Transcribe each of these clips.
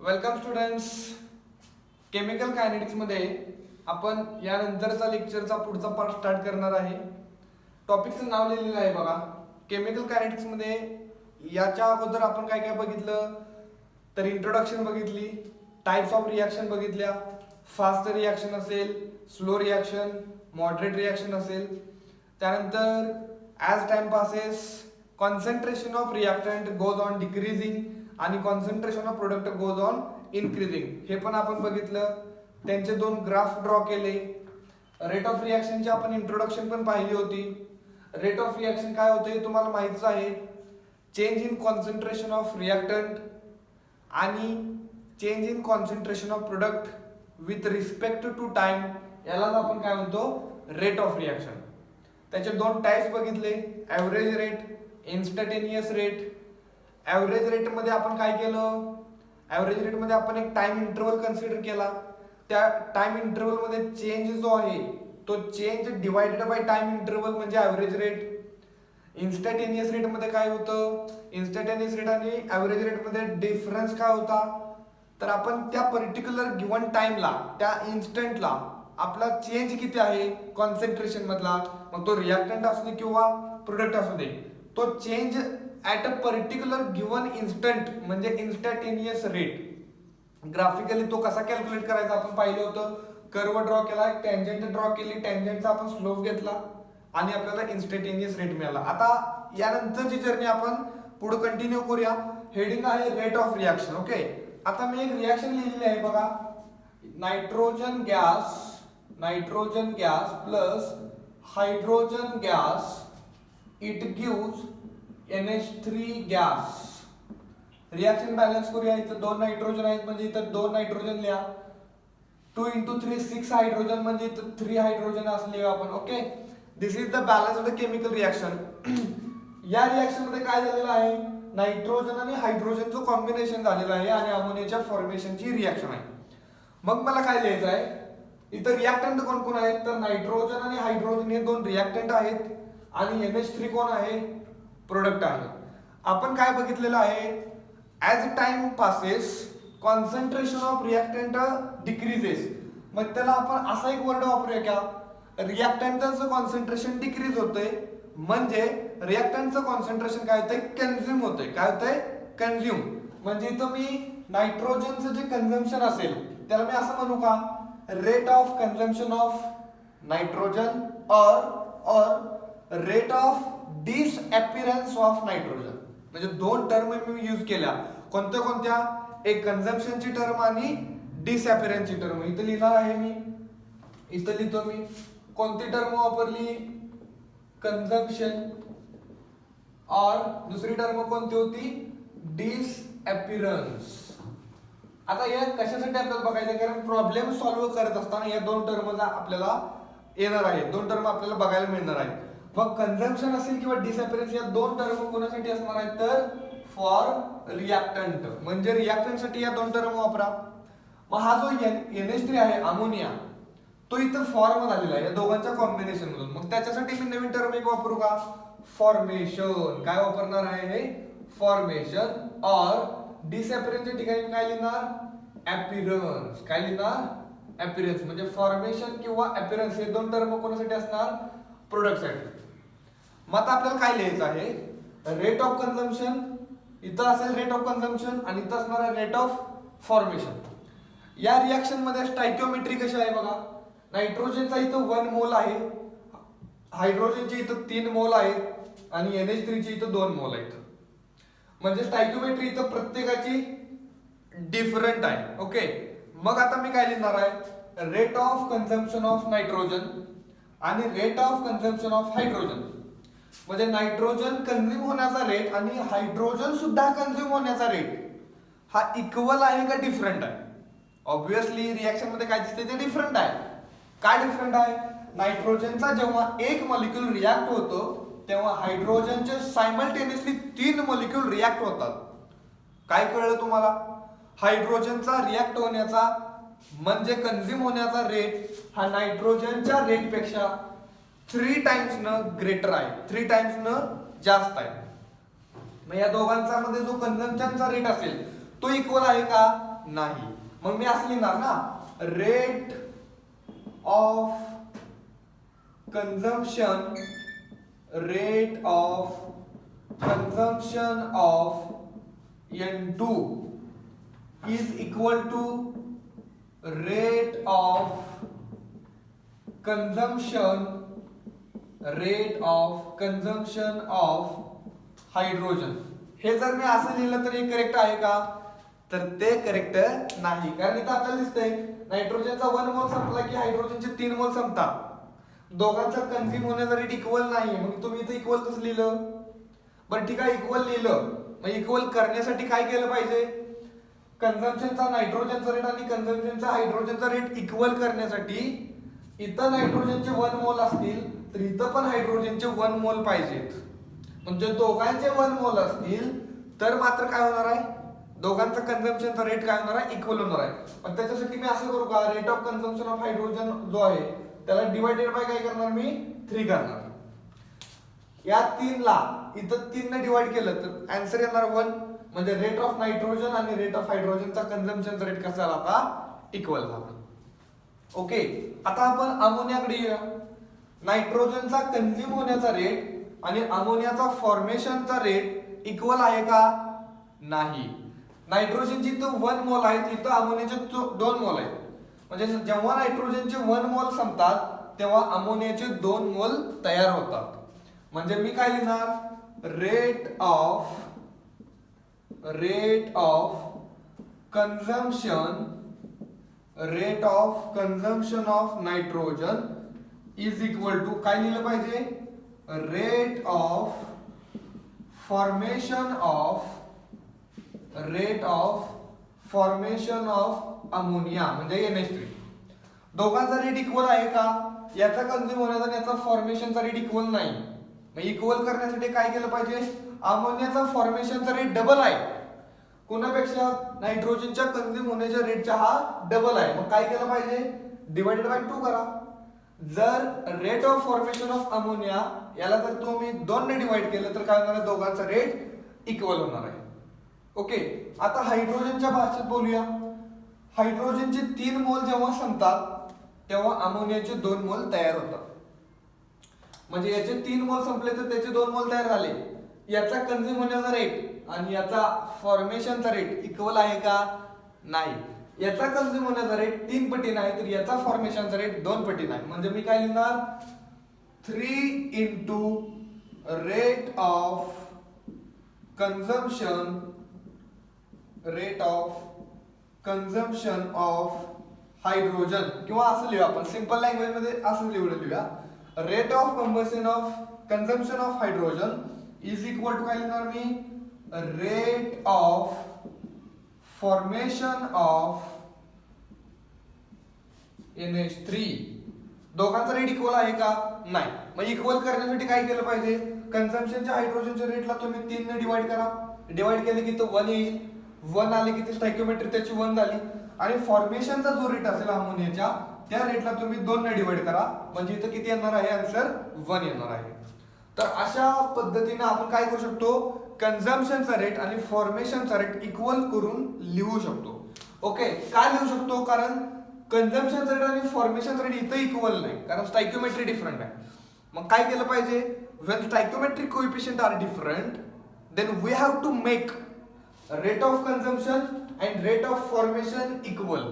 Welcome students. Chemical kinetics मध्ये आपण यानंतरचा लेक्चरचा पुढचा पार्ट स्टार्ट करणार आहे. टॉपिकचं नाव लिहिलेलं आहे बघा. केमिकल कायनेटिक्स मध्ये याच्या अगोदर आपण काय काय बघितलं तर इंट्रोडक्शन बघितली, टाइप्स ऑफ रिॲक्शन बघितल्या, फास्ट रिॲक्शन असेल, स्लो रिॲक्शन, मॉडरेट रिॲक्शन असेल. त्यानंतर as time passes concentration of reactant goes on decreasing आणि concentration of product goes on increasing हे पण आपण बघितलं. त्यांचे दोन ग्राफ ड्रॉ केले. रेट ऑफ रिॲक्शनची आपण इंट्रोडक्शन पण पाहिली होती. रेट ऑफ रिॲक्शन काय होते तुम्हाला माहितीच आहे. Change in concentration of reactant आणि change in concentration of product with respect to time यालाच आपण काय म्हणतो रेट ऑफ रिॲक्शन. त्याचे दोन टाइप्स बघितले, average rate, instantaneous rate. Average rate मध्ये आपण काय केलं, ॲव्हरेज रेट मध्ये आपण एक टाइम इंटरवल कन्सिडर केला. त्या टाइम इंटरवल मध्ये चेंज जो आहे तो change divided by time interval म्हणजे ॲव्हरेज रेट. इन्स्टंटेनियस रेट मध्ये काय होतं, इन्स्टंटेनियस रेट आणि ॲव्हरेज रेट मध्ये डिफरन्स काय होता तर आपण त्या पर्टिक्युलर गिवन टाइमला त्या इन्स्टंटला आपला चेंज किती आहे कॉन्सन्ट्रेशन मधला, मग तो रिॲक्टंट असू दे किंवा प्रोडक्ट असू दे, तो change at a particular given instant म्हणजे इन्स्टंटेनियस रेट. ग्राफिकली तो कसा कॅल्क्युलेट करायचा आपण पाहिलं होतं. कर्व ड्रॉ केला, टँजंट ड्रॉ केली, टँजंटचा आपण स्लोप घेतला आणि आपल्याला इन्स्टंटेनियस रेट मिळाला. आता यानंतरची जर्नी आपण पुढे कंटिन्यू करूया. हेडिंग आहे रेट ऑफ रिॲक्शन. ओके, आता मी एक रिॲक्शन लिहिलेली आहे बघा. Nitrogen gas plus hydrogen gas it gives NH3 gas. Reaction balance करूया. इथं दोन नायट्रोजन आहेत म्हणजे इथं दोन नायट्रोजन लिहा. 2 × 3 6 हायड्रोजन म्हणजे इथं 3 हायड्रोजन असले आपण. Okay, this is the balance of the chemical reaction. या रिॲक्शन मध्ये काय झालेलं आहे, नायट्रोजन आणि हायड्रोजनचं कॉम्बिनेशन झालेलं आहे आणि अमोनियाच्या फॉर्मेशनची रिॲक्शन आहे. मग मला काय लिहायचं आहे, इथं रिॲक्टंट कोण कोण आहेत तर नायट्रोजन आणि हायड्रोजन हे दोन रिॲक्टंट आहेत आणि NH3 कोण आहे, प्रोडक्ट आहे. आपण काय बघितलेलं आहे, as time passes concentration of reactant decreases. मग त्याला आपण असा एक वर्ड वापरूया का, रिॲक्टंटचं कॉन्सन्ट्रेशन डिक्रीज होतंय म्हणजे रिॲक्टंटचं कॉन्सन्ट्रेशन काय होतंय, कन्झ्युम होतंय. काय होतंय, कन्झ्युम. म्हणजे इथं मी नायट्रोजनचं जे कन्झम्पशन असेल त्याला मी असं म्हणू का, rate of consumption of nitrogen और रेट ऑफ डिसअपिअरन्स ऑफ नायट्रोजन. म्हणजे दोन टर्म मी यूज केल्या. कोणत्या कोणत्या, एक कन्झम्पशनची टर्म आणि डिसअपिअरन्सची टर्म. इथं लिहिणार आहे मी, इथं लिहितो मी कोणती टर्म वापरली, कन्झम्पशन, और दुसरी टर्म कोणती होती, डिसअपिअरन्स. आता या कशासाठी आपल्याला बघायचं, कारण प्रॉब्लेम सॉल्व्ह करत असताना या दोन टर्मला आपल्याला येणार आहे, दोन टर्म आपल्याला बघायला मिळणार आहेत. मग कन्झम्पशन असेल किंवा डिसअपिअरन्स या दोन टर्म कोणासाठी असणार आहेत तर फॉर रिॲक्टंट. म्हणजे रिॲक्टंट साठी या दोन टर्म वापरा. मग हा जो NH3 आहे अमोनिया तो इथं फॉर्म झालेला आहे या दोघांच्या कॉम्बिनेशन मधून. मग त्याच्यासाठी मी नवीन टर्म एक वापरू का, फॉर्मेशन. काय वापरणार आहे हे, फॉर्मेशन. और डिसअपिअरन्सच्या ठिकाणी काय लिहिणार, अपीअरन्स. काय लिहिणार, अपीअरन्स. म्हणजे फॉर्मेशन किंवा अपीअरन्स हे दोन टर्म कोणासाठी असणार, प्रोडक्ट साठी. मग आता आपल्याला काय लिहायचं आहे, रेट ऑफ कन्झम्पशन. इथं असेल रेट ऑफ कन्झम्पशन आणि इथं असणार आहे रेट ऑफ फॉर्मेशन. या रिॲक्शन मध्ये स्टॉइकियोमेट्री कशी आहे बघा. नायट्रोजनचा इथं 1 मोल आहे, हायड्रोजनचे इथं 3 मोल आहेत आणि NH3 चे इथं 2 मोल आहेत. म्हणजे स्टॉइकियोमेट्री इथं प्रत्येकाची डिफरंट आहे. ओके, मग आता मी काय लिहिणार आहे, rate of consumption of nitrogen आणि rate of consumption of hydrogen. म्हणजे नायट्रोजन कन्झ्युम होण्याचा रेट आणि हायड्रोजन सुद्धा कन्झ्युम होण्याचा रेट हा इक्वल आहे का डिफरंट आहे. ऑब्विसली रिॲक्शन मध्ये काय दिसते ते डिफरंट आहे. काय डिफरंट आहे, नायट्रोजनचा जेव्हा एक मॉलिक्यूल रिॲक्ट होतो तेव्हा हायड्रोजनचे सायमल्टेनियसली 3 मॉलिक्यूल रिॲक्ट होतात. काय कळलं तुम्हाला, हायड्रोजनचा रिॲक्ट होण्याचा म्हणजे कन्झ्युम होण्याचा रेट हा नायट्रोजनच्या रेट पेक्षा 3 टाइम्स न ग्रेटर आहे, 3 टाइम्स न जास्त आहे. मग या दोघांचा मध्ये जो कन्झम्पशनचा रेट असेल तो इक्वल आहे का नाही. मग मी असं लिहिणार ना, rate of consumption of N2 is equal to rate of consumption of hydrogen. हे जर मी असं लिहिलं तर हे करेक्ट आहे का? तर ते करेक्ट नाही, कारण इथं आपल्याला दिसतंय नायट्रोजनचा 1 मोल संपला की हायड्रोजनचे 3 मोल संपतात. दोघांचा कन्झ्युम होण्याचा रेट इक्वल नाही. मग तुम्ही इथं इक्वल कसं लिहिलं? बरं ठीक आहे, इक्वल लिहिलं. मग इक्वल करण्यासाठी काय केलं पाहिजे? कंझम्पशनचा नायट्रोजनचा रेट आणि कंझम्पशनचा हायड्रोजनचा रेट इक्वल करण्यासाठी इथं नायट्रोजनचे 1 मोल असतील तर इथं पण हायड्रोजनचे 1 मोल पाहिजेत. म्हणजे दोघांचे 1 मोल असतील तर मात्र काय होणार आहे? दोघांचा कंझम्पशनचा रेट काय होणार आहे? इक्वल होणार आहे. पण त्याच्यासाठी मी असं करू का, rate of consumption of hydrogen जो आहे त्याला डिवाइडेड बाय काय करणार मी? 3 करणार. या 3 ला इथं 3 ने डिवाइड केलं तर आन्सर येणार 1. म्हणजे रेट ऑफ नायट्रोजन आणि रेट ऑफ हायड्रोजनचा कंझम्पशनचा रेट कसा झाला? आता इक्वल झाला. ओके, आता आपण अमोनियाकडे येऊया. नायट्रोजनचा कन्झ्युम होण्याचा रेट आणि अमोनियाचा फॉर्मेशनचा रेट इक्वल आहे का? नाही. नायट्रोजनची इथं 1 मोल आहे, इथं अमोनियाचे 2 मोल आहेत. म्हणजे जेव्हा नायट्रोजनचे 1 मोल संपतात तेव्हा अमोनियाचे 2 मोल तयार होतात. म्हणजे मी काय लिहिणार? Rate of consumption of nitrogen is equal to काय लिहिलं पाहिजे? Rate of formation of ammonia म्हणजे NH3. दोघांचा रेट इक्वल आहे का? याचा कन्झ्युम होण्याचा आणि याचा फॉर्मेशनचा रेट इक्वल नाही. मग इक्वल करण्यासाठी काय केलं पाहिजे? अमोनियाचा फॉर्मेशनचा रेट डबल आहे कोणापेक्षा? नायट्रोजनच्या कन्झ्युम होण्याच्या रेटच्या हा डबल आहे. मग काय केलं पाहिजे? डिवाइडेड बाय 2 करा. जर rate of formation of ammonia याला जर तुम्ही 2 ने डिवाइड केलं तर काय होणार आहे? दोघांचा रेट इक्वल होणार आहे. ओके, आता हायड्रोजनच्या भाषेत बोलूया. हायड्रोजनचे 3 मोल जेव्हा संपतात तेव्हा अमोनियाचे 2 मोल तयार होतात. म्हणजे याचे 3 मोल संपले तर त्याचे 2 मोल तयार झाले. याचा कन्झ्युम होण्याचा रेट आणि याचा फॉर्मेशनचा रेट इक्वल आहे का? नाही. याचा कन्झ्युम होण्याचा रेट 3 पटीने आहे तर याचा फॉर्मेशनचा रेट 2 पटीने आहे. म्हणजे मी काय लिहिणार? 3 into rate of consumption of hydrogen, किंवा असं लिहूया आपण सिंपल लँग्वेज मध्ये असं लिहूया. Rate of consumption of hydrogen is equal to काय लिहिणार मी? Rate of formation of NH3. दोघांचा रेट इक्वल आहे का? नाही. मग इक्वल करण्यासाठी काय केलं पाहिजे? कंझम्पशनच्या हायड्रोजनच्या रेटला तुम्ही 3 ने डिवाइड करा. डिवाइड केले की तो 1 येईल. 1 आले की ती स्टॉइकियोमेट्री त्याची 1 झाली. आणि फॉर्मेशनचा जो रेट असेल अमोनियाच्या त्या रेटला तुम्ही 2 ने डिवाइड करा. म्हणजे इथं किती येणार आहे? आन्सर 1 येणार आहे. तर अशा पद्धतीने आपण काय करू शकतो? कंझम्पशनचा रेट आणि फॉर्मेशनचा रेट इक्वल करून लिहू शकतो. ओके, काय लिहू शकतो? कारण कंझम्पशनचा रेट आणि फॉर्मेशनचा रेट इथं इक्वल नाही, कारण स्टॉइकियोमेट्री डिफरंट आहे. मग काय केलं पाहिजे? When stoichiometric coefficient are different then we have to make rate of consumption and rate of formation equal.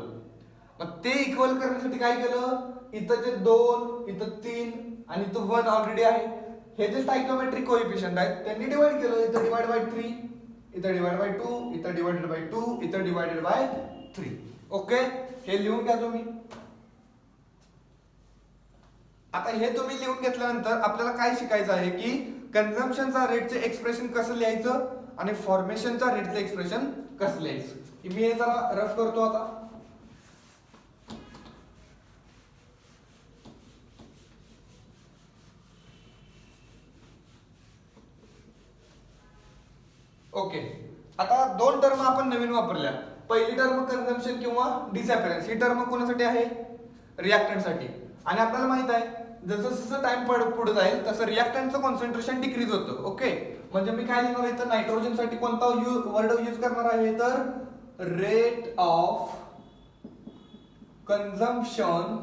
मग ते इक्वल करण्यासाठी काय केलं? इथं जे 2, इथं 3 आणि इथं 1 ऑलरेडी आहे. हे जे स्टॉइकियोमेट्रिक कोएफिशिएंट आहेत त्यांनी डिवाइड केलं. इथं डिवाइड बाय 3, इथं डिवाइड बाय 2, इथं डिवाइडेड बाय 2, इथं डिवाइडेड बाय 3. ओके, हे लिहून घ्या तुम्ही. आता हे तुम्ही लिहून घेतल्यानंतर आपल्याला काय शिकायचं आहे की कंझम्पशनचा रेटचे एक्सप्रेशन कसं लिहायचं आणि फॉर्मेशनचा रेटचं एक्सप्रेशन कसं लिहायचं. मी हे जरा रफ करतो आता. ओके, आता 2 टर्म आपण नवीन वापरल्या. पहिली टर्म कंझम्पशन किंवा डिसअपिअरन्स. ही टर्म कोणासाठी आहे? रिएक्टंटसाठी. आणि आपल्याला माहित आहे जसं जसं टाइम पुढे जाईल तसं रिएक्टंटचं कॉन्सन्ट्रेशन डिक्रीज होतं. ओके, म्हणजे मी काय लिहिणार आहे तर नायट्रोजनसाठी कोणता वर्ड यूज करणार आहे तर rate of consumption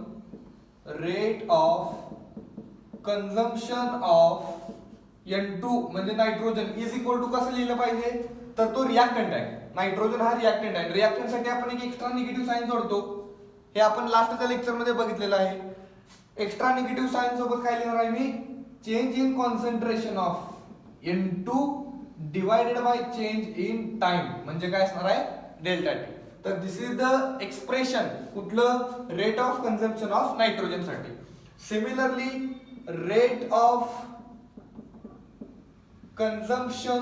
of N2 म्हणजे नायट्रोजन इज इक्वल टू कसं लिहिलं पाहिजे, तर तो रिॲक्टंट आहे. नायट्रोजन हा रिॲक्टंट आहे. रिॲक्टंट साठी आपण एक एक्स्ट्रा निगेटिव्ह साइन जोडतो. हे आपण लास्टच्या लेक्चर मध्ये बघितलेलं आहे. एक्स्ट्रा निगेटिव्ह साइन सोबत काय लिहिणार आहे मी, change in concentration of N2 divided by change in time म्हणजे काय असणार आहे, डेल्टा टी. तर दिस इज द एक्सप्रेशन कुठलं, rate of consumption of nitrogen साठी. Similarly rate of consumption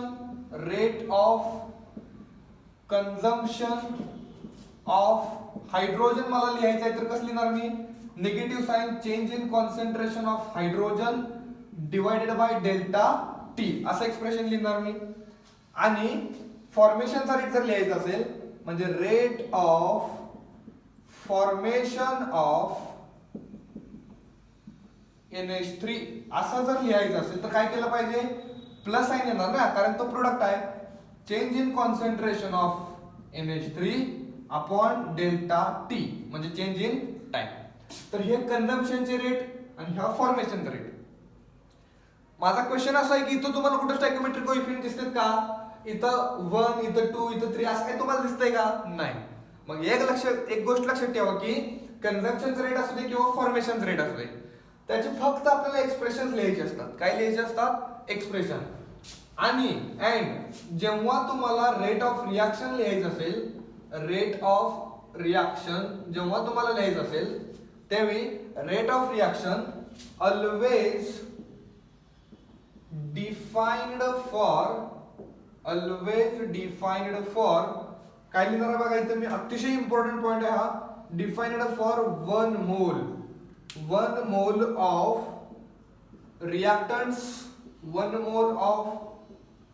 of hydrogen मला लिहायचं आहे, तर कसं लिहिणार मी, negative sign change in concentration of hydrogen divided by delta t असं एक्सप्रेशन लिहिणार मी. आणि फॉर्मेशनचा रेट जर लिहायचा असेल म्हणजे rate of formation of NH3 असं जर लिहायचं असेल तर काय केलं पाहिजे, प्लस साइन येणार ना, कारण तो प्रोडक्ट आहे. Change in concentration of NH3 upon delta T म्हणजे चेंज इन टाइम. तर हे कंझम्पशनचे रेट आणि हा फॉर्मेशनचा रेट. माझा क्वेश्चन असा आहे की इथं तुम्हाला कुठं स्टॅइकियोमेट्रिक कोएफिशिएंट दिसतात का, इथं 1 इथं 2 इथं 3 असं काही तुम्हाला दिसतंय का, नाही. मग एक गोष्ट लक्षात ठेवा की कंझम्पशनचा रेट असू दे किंवा फॉर्मेशनचा रेट असू दे, त्याचे फक्त आपल्याला एक्सप्रेशन लिहायचे असतात. काय लिहायचे असतात, एक्सप्रेशन. आणि जेव्हा तुम्हाला रेट ऑफ रिॲक्शन लिहायचं असेल, रेट ऑफ रिॲक्शन जेव्हा तुम्हाला लिहायचं असेल त्यावेळी rate of reaction always defined for काय लिहिणार आहे बघा इथं मी, अतिशय इम्पॉर्टंट पॉइंट आहे हा, defined for 1 mole of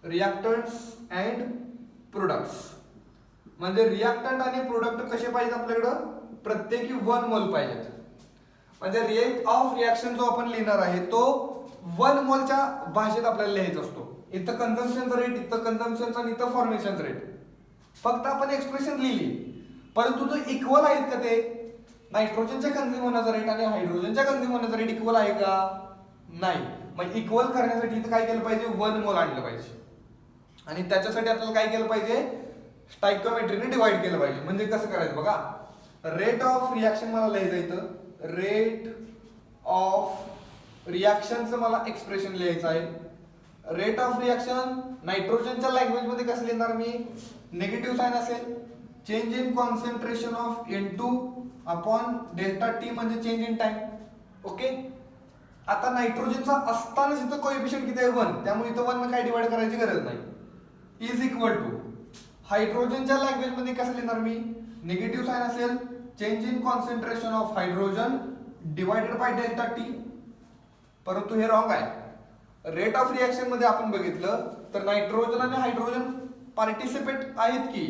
reactants and products. म्हणजे रिॲक्टंट आणि प्रोडक्ट कसे पाहिजेत आपल्याकडं, प्रत्येकी 1 मोल पाहिजेत. म्हणजे रेट ऑफ रिॲक्शन जो आपण लिहिणार आहे तो 1 मोलच्या भाषेत आपल्याला लिहायचा असतो. इथं कंझम्पशनचा रेट, इथं कंझम्पशनचा आणि इथं फॉर्मेशनचा रेट. फक्त आपण एक्सप्रेशन लिहिली, परंतु तो इक्वल आहेत का, ते नायट्रोजनच्या कंझ्युम होण्याचा रेट आणि हायड्रोजनच्या कंझ्युम होण्याचा रेट इक्वल आहे का, नाही. मग इक्वल करण्यासाठी इथं काय केलं पाहिजे, 1 मोल आणलं पाहिजे. आणि त्याच्यासाठी आपल्याला काय केलं पाहिजे, स्टॉइकियोमेट्रीने डिवाइड केलं पाहिजे. म्हणजे कसं करायचं बघा, रेट ऑफ रिॲक्शन मला लिहायचं इथं, रेट ऑफ रिॲक्शनचं मला एक्सप्रेशन लिहायचं आहे. रेट ऑफ रिॲक्शन नायट्रोजनच्या लँग्वेज मध्ये कसं लिहिणार मी, निगेटिव्ह साइन असेल, change in concentration of N2 upon delta T म्हणजे चेंज इन टाइम. ओके. आता नायट्रोजनचा असतानाच इथं कोएफिशिएंट किती आहे, 1, त्यामुळे इथं 1 काय डिवाइड करायची गरज नाही. इज इक्वल टू हायड्रोजनच्या लँग्वेज मध्ये कसं लिहिणार मी, निगेटिव्ह साइन असेल, change in concentration of hydrogen divided by delta T. परंतु हे रॉंग आहे. रेट ऑफ रिॲक्शन मध्ये आपण बघितलं तर नायट्रोजन आणि हायड्रोजन पार्टिसिपेट आहेत की,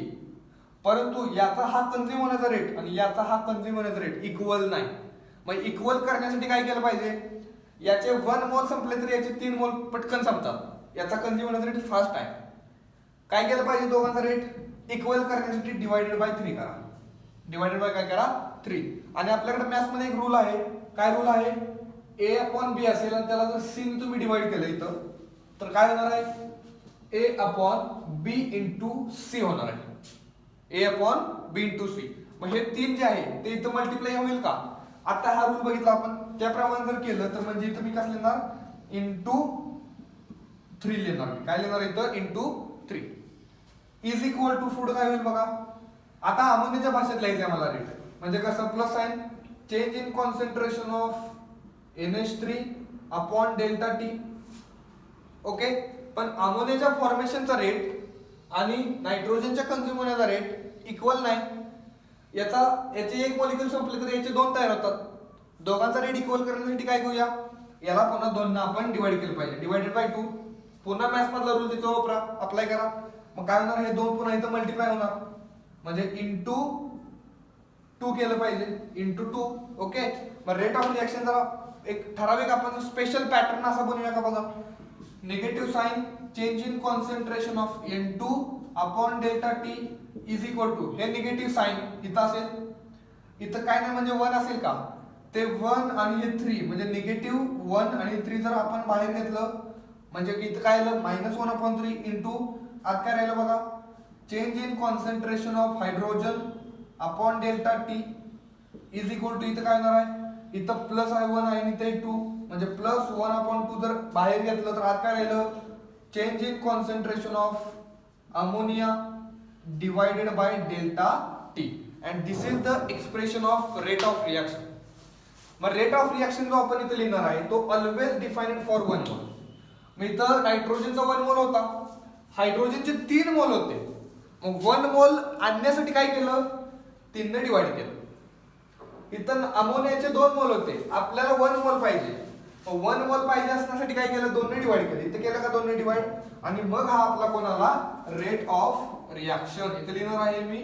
परंतु याचा हा कंझ्युम होण्याचा रेट आणि याचा हा कंझ्युम होण्याचा रेट इक्वल नाही. मग इक्वल करण्यासाठी काय केलं पाहिजे, याचे 1 मोल संपले तर याचे 3 मोल पटकन संपतात. याचा कंझ्युम होण्याचा रेट फास्ट आहे. काय केलं पाहिजे, दोघांचा रेट इक्वल करण्यासाठी डिवाइडेड बाय 3 करा. डिवाइडेड बाय काय करा, 3. आणि आपल्याकडे मॅथ्स मध्ये एक रूल आहे. काय रूल आहे, A अपॉन B असेल आणि त्याला जर C ने तुम्ही डिवाइड केलं इथं तर काय होणार आहे, A upon B into C होणार आहे. A upon B into C. मग हे 3 जे आहे ते इथं मल्टिप्लाय होईल का, आता हा रूल बघितला आपण त्याप्रमाणे जर केलं तर म्हणजे इथं मी कसं लिहिणार, इंटू 3 लिहिणार. काय लिहिणार इथं, इंटू 3 इज इक्वल टू पुढे काय होईल बघा. आता अमोनियाच्या भाषेत लिहायचं आहे मला रेट, म्हणजे कसं, plus sign, change in concentration of NH3 upon delta T. Okay. पण अमोनियाच्या फॉर्मेशनचा रेट आणि नायट्रोजनच्या कंझ्युम होण्याचा रेट इक्वल नाही. याचे एक मॉलिक्यूल संपले तर याचे 2 तयार होतात. दोघांचा रेट इक्वल करण्यासाठी काय करूया, याला पुन्हा 2 ने आपण डिवाइड केलं पाहिजे, डिवाइडेड बाय 2. पुन्हा मॅथ्स मधला रूल तिथं वापरा, अप्लाय करा. मग काय होणार, हे 2 पुन्हा इथं मल्टिप्लाय होणार म्हणजे इंटू 2 केलं पाहिजे, इंटू 2. ओके. मग रेट ऑफ रिॲक्शन जरा एक ठराविक आपण स्पेशल पॅटर्न असा बनवूया का बघा. Negative sign change in concentration of N2 upon delta T is equal to, हे निगेटिव्ह साइन इथं असेल, इथं काय नाही म्हणजे 1 असेल का, ते 1 आणि हे 3 म्हणजे निगेटिव्ह 1 आणि 3 जर आपण बाहेर घेतलं म्हणजे इथं काय आलं -1/3 इंटू आत काय राहिलं बघा, change in concentration of hydrogen upon delta T is equal to, इथं काय होणार आहे, इथं प्लस आहे 1 आहे आणि इथे 2 म्हणजे +1/2 जर बाहेर घेतलं तर आत काय राहिलं, change in concentration of ammonia divided by delta T and this is the expression of rate of reaction. मग रेट ऑफ रिएक्शन जो आपण इथे लिहिणार आहे तो ऑलवेज डिफाइन्ड फॉर 1 मोल. मग इथं नायट्रोजनचा 1 मोल होता, हायड्रोजनचे 3 मोल होते, मग 1 मोल आणण्यासाठी काय केलं, 3 ने डिवाइड केलं. इथं अमोनियाचे 2 मोल होते, आपल्याला 1 मोल पाहिजे, मग 1 मोल पाहिजे असण्यासाठी काय केलं, 2 ने डिवाइड केलं. इथं केलं का 2 ने डिवाइड, आणि मग हा आपला कोण आला, रेट ऑफ रिएक्शन. इथे लिहिणार आहे मी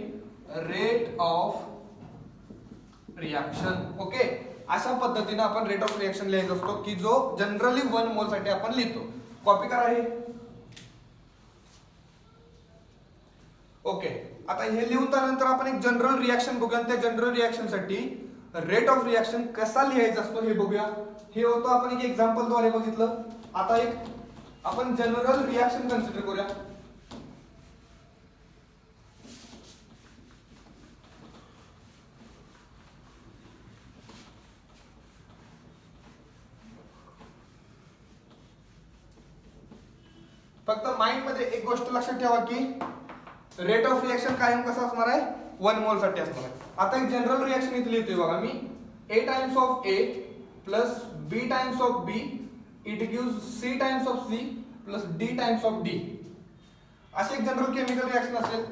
रेट ऑफ रिएक्शन. ओके, अशा पद्धतीने आपण रेट ऑफ रिएक्शन लिहायचा असतो की जो जनरली 1 मोल साठी आपण लिहितो. कॉपी करा हे. ओके, आता हे लिहून त्यानंतर आपण एक जनरल रिएक्शन बघूया. त्या जनरल रिएक्शन साठी रेट ऑफ रिएक्शन कसा लिहायचा असतो हे बघूया. हे होतं आपण एक एक्झाम्पल द्वारे बघितलं. आता एक आपण जनरल रिएक्शन कन्सिडर करूया. फक्त माइंड मध्ये एक गोष्ट लक्षात ठेवा की रेट ऑफ रिएक्शन कायम कसं असणार आहे, 1 मोल साठी असणार आहे. आता एक जनरल रिएक्शन इथे लिहितोय बघा मी, A times of A plus B times of B it gives C times of C plus D times of D. असे एक जनरल केमिकल रिएक्शन असेल.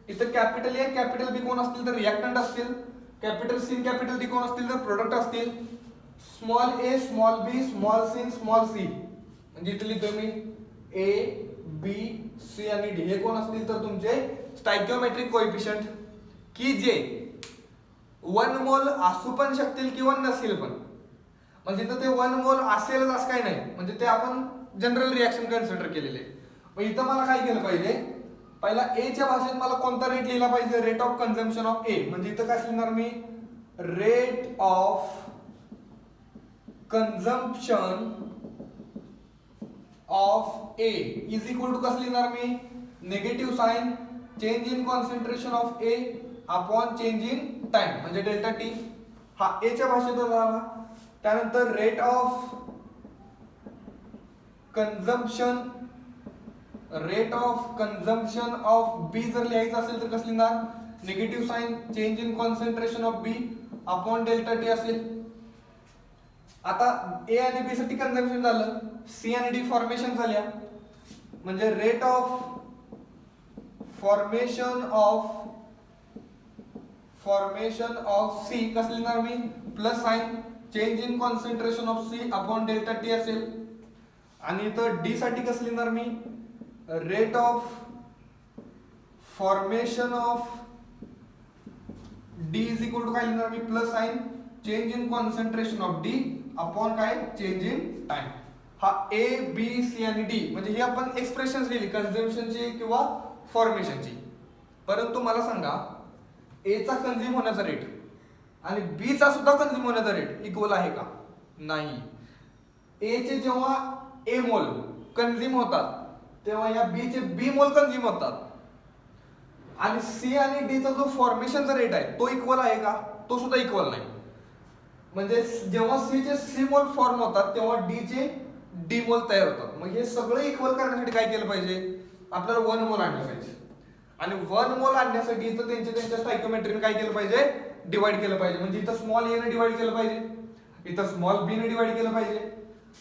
इथं कॅपिटल A कॅपिटल B कोण असतील तर रिएक्टंट असतील, कॅपिटल C कॅपिटल D कोण असतील तर प्रोडक्ट असतील, small a small b small c small c म्हणजे इथे लिहितोय मी A B C आणि D हे कोण असतील तर तुमचे स्टॉइकियोमेट्रिक कोएफिशिएंट की जे 1 मोल असू पण शकतील किंवा नसेल पण, म्हणजे इथं ते 1 मोल असेलच असं काही नाही, म्हणजे ते आपण जनरल रिएक्शन कन्सिडर केलेले. मग इथं मला काय केलं पाहिजे, पहिला A च्या भाषेत मला कोणता रेट लिहिला पाहिजे, rate of consumption of A. म्हणजे इथं काय लिहिणार मी, rate of consumption of A is equal to कसं लिहिणार मी, negative sign change in concentration of A upon change in time म्हणजे डेल्टा टी. हा A च्या भाषेत झाला. त्यानंतर rate of consumption of B जर लिहायचं असेल तर कसं लिहिणार, negative sign change in concentration of B upon delta T असेल. आता A आणि B साठी कन्झम्पशन झालं, C आणि D फॉर्मेशन झाल्या, म्हणजे rate of formation of C कसं लिहिणार मी, plus sign change in concentration of C upon delta T असेल. आणि इथं D साठी कसं लिहिणार मी, rate of formation of D is equal to काय लिहिणार मी, plus sign change in concentration of D upon काय, चेंज इन टाइम. हा A B C आणि D म्हणजे ही आपण एक्सप्रेशन्स लिहिली कन्झम्पशनची किंवा फॉर्मेशनची. परंतु मला सांगा A चा कंझ्युम होण्याचा रेट आणि B चा सुद्धा कंझ्युम होण्याचा रेट इक्वल आहे का, नाही. A चे जेव्हा A मोल कंझ्युम होतात तेव्हा या B चे B मोल कंझ्युम होतात, आणि C आणि D चा जो फॉर्मेशनचा रेट आहे तो इक्वल आहे का, तो सुद्धा इक्वल नाही. म्हणजे जेव्हा C चे C मोल फॉर्म होतात तेव्हा D चे D मोल तयार होतात. मग हे सगळं इक्वल करण्यासाठी काय केलं पाहिजे, आपल्याला 1 मोल आणलं पाहिजे. आणि 1 मोल आणण्यासाठी इथं त्यांच्या स्टॉइकियोमेट्रीने काय केलं पाहिजे, डिवाइड केलं पाहिजे. म्हणजे इथं स्मॉल a ने डिवाइड केलं पाहिजे, इथं स्मॉल b ने डिवाइड केलं पाहिजे,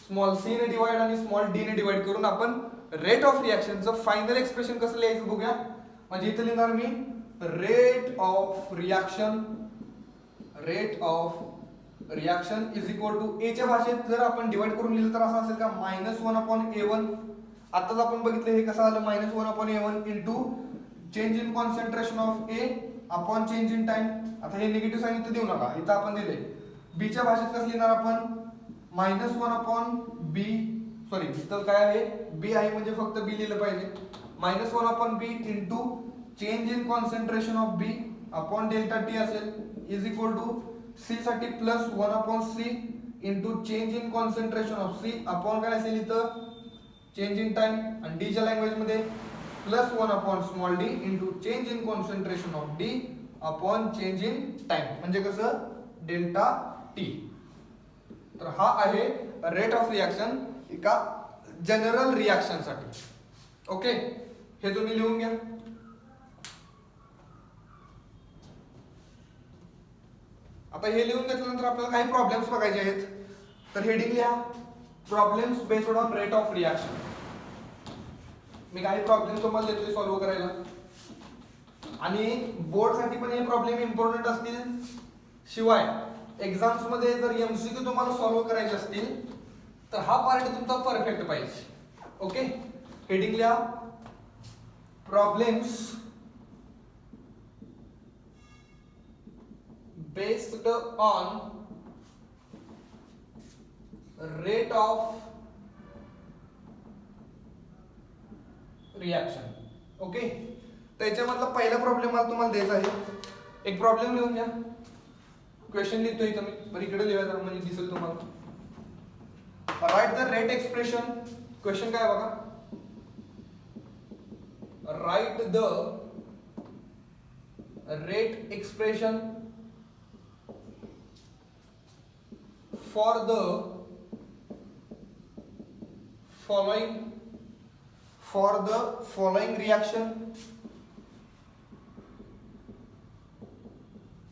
स्मॉल c ने डिवाइड आणि स्मॉल d ने डिवाइड करून आपण रेट ऑफ रिएक्शनचं फायनल एक्सप्रेशन कसं लिहायचं बघूया. म्हणजे इथं लिहिणार मी rate of reaction is equal to A च्या भाषेत जर आपण डिवाइड करून लिहिलं तर असं असेल का, -1/A1. आताच आपण बघितलं हे कसं आलं, -1/A1 into change in concentration of A upon change in time. आता हे निगेटिव्ह साइन इथं देऊ नका, इथं आपण दिले. B च्या भाषेत कसं लिहिणार आपण, -1/B सॉरी इथं काय आहे बी आहे म्हणजे फक्त बी लिहिलं पाहिजे. -1/b into change in concentration of B upon delta T असेल इज इक्वल टू सी साठी +1/c into change in concentration of C upon काय असेल इथं चेंज इन टाइम आणि डीच्या लँग्वेज मध्ये +1/d into change in concentration of D upon change in time म्हणजे कसं डेल्टा टी. तर हा आहे रेट ऑफ रिॲक्शन एका जनरल रिॲक्शन साठी. ओके, हे तुम्ही लिहून घ्या. आता हे लिहून घेतल्यानंतर आपल्याला काही प्रॉब्लेम्स बघायचे आहेत. तर हेडिंग लिहा problems based on rate of reaction. मी काही प्रॉब्लेम तुम्हाला देतोय सॉल्व्ह करायला आणि बोर्ड साठी पण हे प्रॉब्लेम इम्पॉर्टंट असतील. शिवाय एक्झाम्स मध्ये जर एमसीक्यू तुम्हाला सॉल्व्ह करायचे असतील तर हा पार्ट तुमचा परफेक्ट पाहिजे. ओके, हेडिंग लिहा problems based on rate of reaction. Okay, त्याच्यामधला पहिला प्रॉब्लेम मला तुम्हाला द्यायचा आहे. एक प्रॉब्लेम लिहून घ्या. क्वेश्चन लिहितोय इथं मी, बरं इकडे लिहायचं म्हणजे दिसेल तुम्हाला. Write the rate expression. Question काय बघा, write the rate expression for the following reaction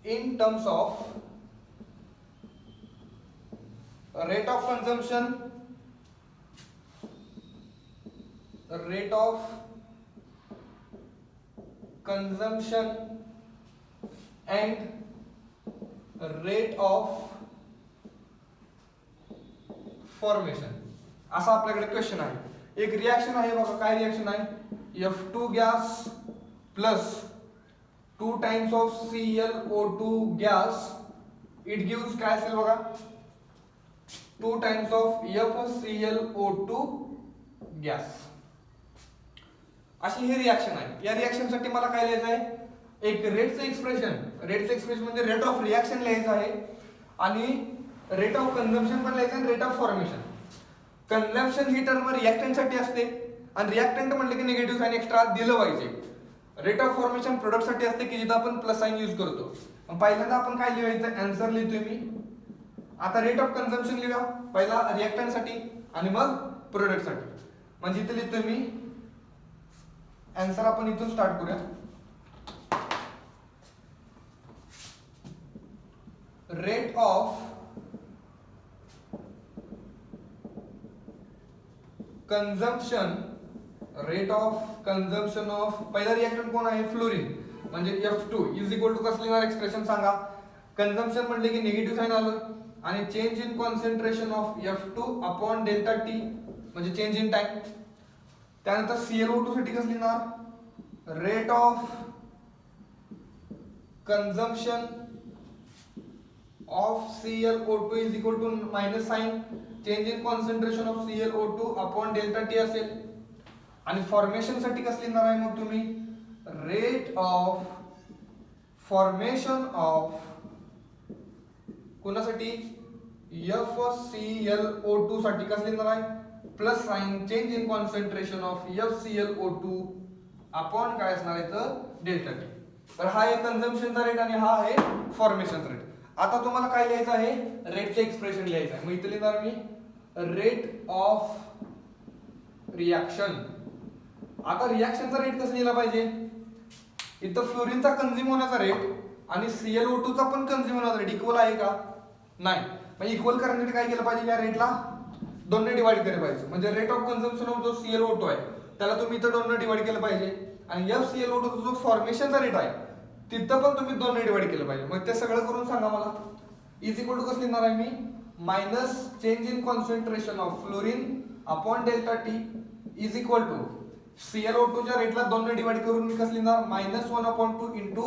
in terms of rate of consumption and rate of formation. असा आपल्याकडे क्वेश्चन आहे. एक रिॲक्शन आहे बघा, काय रिॲक्शन आहे F2 gas plus 2 times of ClO2 gas it gives काय असेल बघा 2 टाइम्स ऑफ FClO2 गॅस. अशी ही रिॲक्शन आहे. या रिॲक्शन साठी मला काय लिहायचं आहे, एक रेटचं एक्सप्रेशन म्हणजे रेट ऑफ रिॲक्शन लिहायचं आहे आणि रेट ऑफ कन्झम्पशन पण लिहायचं आणि rate of formation. Consumption he term reactant साठी असते आणि रिॲक्टंट म्हटलं की निगेटिव्ह साइन एक्स्ट्रा दिलं पाहिजे. रेट ऑफ फॉर्मेशन प्रोडक्ट साठी असते की जिथं आपण प्लस साइन यूज करतो. पहिल्यांदा आपण काय लिहायचं, आन्सर लिहितोय मी. आता रेट ऑफ कन्झम्पशन लिहा पहिला रिॲक्टंट साठी आणि मग प्रोडक्ट साठी. म्हणजे इथे लिहितोय मी आन्सर. आपण इथून स्टार्ट करूया. रेट ऑफ कंजम्पशन ऑफ पहिला रिएक्टंट कोण आहे फ्लोरीन म्हणजे F2 इज इक्वल टू कसं लिहिणार एक्सप्रेशन सांगा. कंजम्पशन म्हटले की निगेटिव्ह साइन आलं आणि change in concentration of F2 upon delta T म्हणजे चेंज इन टाइम. त्यानंतर ClO2 साठी कसं लिहिणार rate of consumption of ClO2 is equal to minus sign change in concentration of ClO2 upon delta T असेल. आणि formation साठी कसं लिहिणार आहे मग तुम्ही रेट ऑफ फॉर्मेशन ऑफ कोणासाठी FClO2 साठी कसं लिहिणार आहे plus sign change in concentration of FClO2 upon काय असणार आहे तर डेल्टा टी. तर हा आहे कंझम्पशनचा रेट आणि हा आहे फॉर्मेशनचा रेट. आता तुम्हाला काय लिहायचं आहे रेटचे एक्सप्रेशन लिहायचं आहे. मग इथे लिहिणार मी रेट ऑफ रिॲक्शन. आता रिॲक्शनचा रेट कसं लिहिला पाहिजे, इथं फ्लोरीनचा कंझ्युम होण्याचा रेट आणि ClO2 चा पण कंझ्युम होण्याचा रेट इक्वल आहे का नाही. मग इक्वल करण्यासाठी काय केलं पाहिजे या रेटला 2 ने डिवाइड केलं पाहिजे. म्हणजे रेट ऑफ कंझम्पशन ऑफ जो ClO2 आहे त्याला तुम्ही इथं 2 ने डिवाइड केलं पाहिजे आणि FClO2 चा जो फॉर्मेशनचा रेट आहे तिथं पण तुम्ही 2 ने डिवाइड केलं पाहिजे. मग ते सगळं करून सांगा मला. इज इक्वल टू कसं लिहिणार आहे मी minus change in concentration of fluorine upon delta T is equal to ClO2 च्या रेटला 2 ने डिवाइड करून मी कसं लिहिणार -1/2 into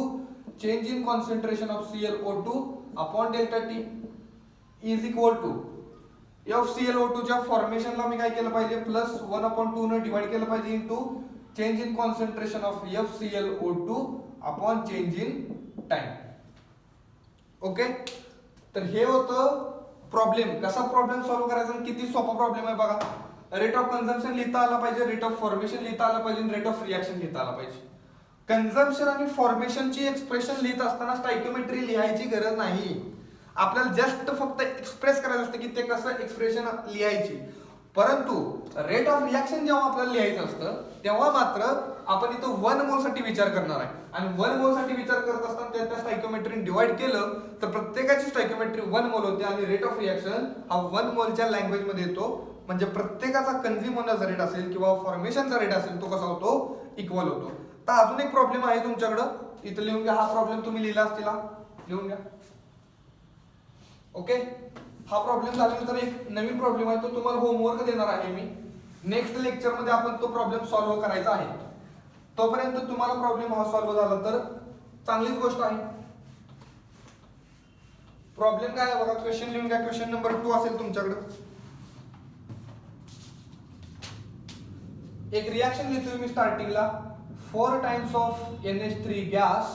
change in concentration of ClO2 upon delta T is equal to FClO2 च्या फॉर्मेशनला मी काय केलं पाहिजे +1/2 ने डिवाइड केलं पाहिजे into change in concentration of FClO2 upon change in time. Okay, तर हे होतं प्रॉब्लेम. कसा प्रॉब्लेम सॉल्व्ह करायचा, किती सोपा प्रॉब्लेम आहे बघा. रेट ऑफ कन्झम्पशन लिहिता आला पाहिजे, रेट ऑफ फॉर्मेशन लिहिता आला पाहिजे, रेट ऑफ रिएक्शन लिहिता आला पाहिजे. कन्झम्पशन आणि फॉर्मेशनची एक्सप्रेशन लिहित असताना स्टॉइकियोमेट्री लिहायची गरज नाही. आपल्याला जस्ट फक्त एक्सप्रेस करायचं असतं की ते कसं एक्सप्रेशन लिहायची. परंतु रेट ऑफ रिएक्शन जेव्हा आपल्याला लिहायचं असतं तेव्हा मात्र आपण इथं 1 मोल साठी विचार करणार आहे. आणि 1 मोल साठी विचार करत असताना त्या स्टॉइकियोमेट्रीने डिवाइड केलं तर प्रत्येकाची स्टॉइकियोमेट्री 1 मोल होते आणि रेट ऑफ रिएक्शन हा 1 मोलच्या लँग्वेज मध्ये येतो. म्हणजे प्रत्येकाचा कन्झ्युम होण्याचा रेट असेल किंवा फॉर्मेशनचा रेट असेल तो कसा होतो, इक्वल होतो. तर अजून एक प्रॉब्लेम आहे तुमच्याकडं, इथं लिहून घ्या. हा प्रॉब्लेम तुम्ही लिहिला असतील, लिहून घ्या. ओके, हा प्रॉब्लेम झाल्यानंतर एक नवीन प्रॉब्लेम आहे, तो तुम्हाला होमवर्क देणार आहे मी. नेक्स्ट लेक्चर मध्ये आपण तो प्रॉब्लेम सॉल्व्ह करायचा आहे. तोपर्यंत तुम्हाला प्रॉब्लेम हा सॉल्व्ह झाला तर चांगलीच गोष्ट आहे. प्रॉब्लेम काय आहे बघा, क्वेश्चन लिहून घ्या. क्वेश्चन नंबर 2 असेल तुमच्याकडे. एक रिएक्शन लिहितोय मी स्टार्टिंगला. 4 times of NH3 gas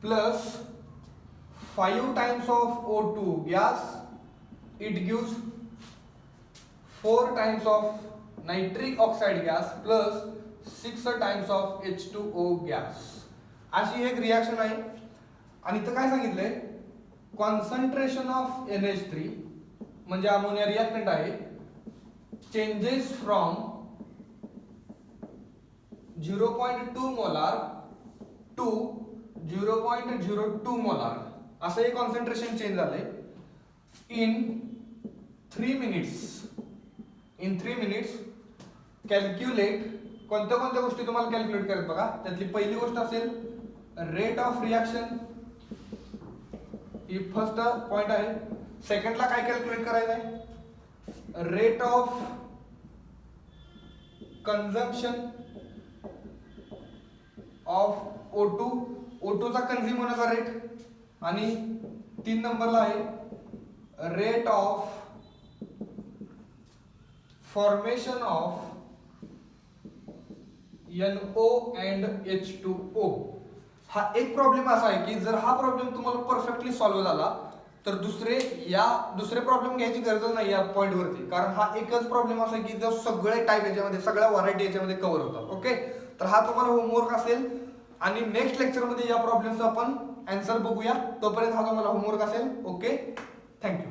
plus 5 times of O2 gas, it gives 4 times of nitric oxide gas plus 6 times of H2O gas. अशी एक रिएक्शन आहे. आणि इथं काय सांगितलंय, कॉन्सन्ट्रेशन ऑफ NH3 म्हणजे अमोनिया रिएक्टंट आहे, changes from 0.2 molar to 0.02 molar असं हे कॉन्सन्ट्रेशन चेंज झालंय in 3 minutes. कॅल्क्युलेट कोणत्या कोणत्या गोष्टी तुम्हाला कॅल्क्युलेट करत बघा. त्यातली पहिली गोष्ट असेल rate of reaction, he first point आहे. सेकंडला काय कॅल्क्युलेट करायचं आहे, rate of consumption of O2 चा कन्झ्युम होण्याचा रेट. आणि 3 नंबरला आहे rate of formation of NO and H2O. हा एक प्रॉब्लेम असा आहे की जर हा प्रॉब्लेम तुम्हाला परफेक्टली सॉल्व्ह झाला तर दुसरे प्रॉब्लेम घ्यायची गरज नाही या पॉइंट वरती. कारण हा एकच प्रॉब्लेम असा आहे की जो सगळे टाइप याच्यामध्ये, सगळ्या व्हरायटी याच्यामध्ये कव्हर होतात. ओके, तर हा तुम्हाला होमवर्क असेल आणि नेक्स्ट लेक्चर मध्ये या प्रॉब्लेमचा आपण आन्सर बघूया. तोपर्यंत हा तुम्हाला होमवर्क असेल. Okay, thank you.